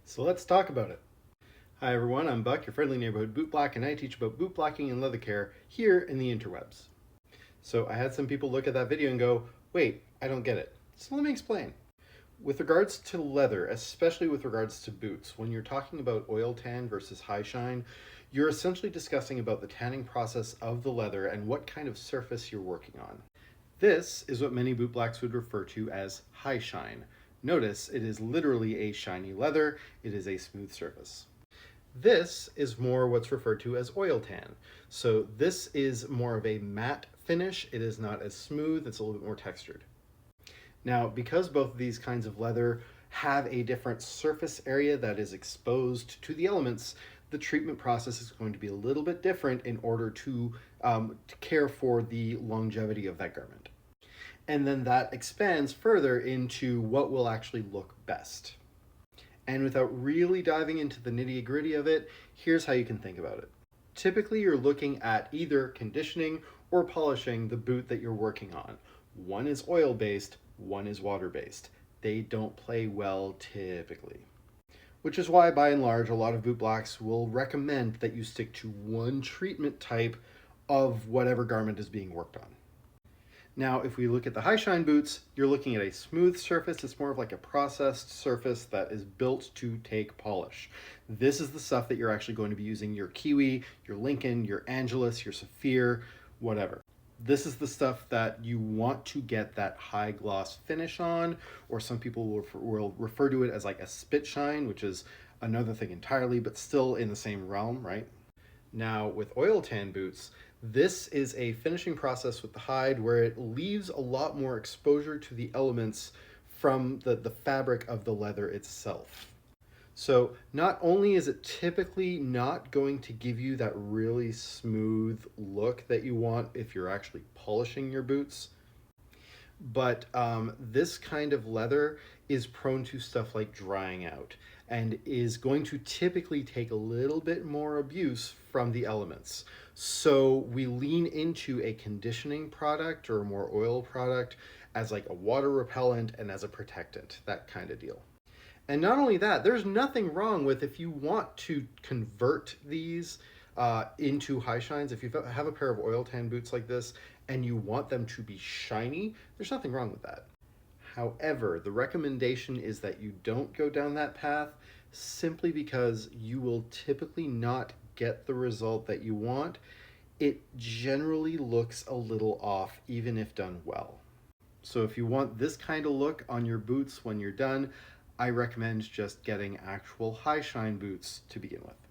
So let's talk about it. Hi everyone, I'm Buck, your friendly neighborhood bootblack, and I teach about bootblacking and leather care here in the interwebs. So I had some people look at that video and go, wait, I don't get it. So let me explain. With regards to leather, especially with regards to boots, when you're talking about oil tan versus high shine, you're essentially discussing about the tanning process of the leather and what kind of surface you're working on. This is what many bootblacks would refer to as high shine. Notice it is literally a shiny leather, it is a smooth surface. This is more what's referred to as oil tan. So this is more of a matte finish. It is not as smooth, it's a little bit more textured. Now, because both of these kinds of leather have a different surface area that is exposed to the elements, the treatment process is going to be a little bit different in order to care for the longevity of that garment. And then that expands further into what will actually look best. And without really diving into the nitty gritty of it, here's how you can think about it. Typically, you're looking at either conditioning or polishing the boot that you're working on. One is oil-based, one is water-based. They don't play well typically. Which is why, by and large, a lot of bootblacks will recommend that you stick to one treatment type of whatever garment is being worked on. Now, if we look at the high shine boots, you're looking at a smooth surface. It's more of like a processed surface that is built to take polish. This is the stuff that you're actually going to be using your Kiwi, your Lincoln, your Angelus, your Saphir, whatever. This is the stuff that you want to get that high gloss finish on, or some people will refer to it as like a spit shine, which is another thing entirely, but still in the same realm, right? Now, with oil tan boots, this is a finishing process with the hide where it leaves a lot more exposure to the elements from the fabric of the leather itself. So not only is it typically not going to give you that really smooth look that you want if you're actually polishing your boots, but this kind of leather is prone to stuff like drying out and is going to typically take a little bit more abuse from the elements. So we lean into a conditioning product or a more oil product as like a water repellent and as a protectant, that kind of deal. And not only that, there's nothing wrong with if you want to convert these into high shines. If you have a pair of oil tan boots like this and you want them to be shiny, there's nothing wrong with that. However, the recommendation is that you don't go down that path simply because you will typically not get the result that you want. It generally looks a little off, even if done well. So if you want this kind of look on your boots when you're done, I recommend just getting actual high shine boots to begin with.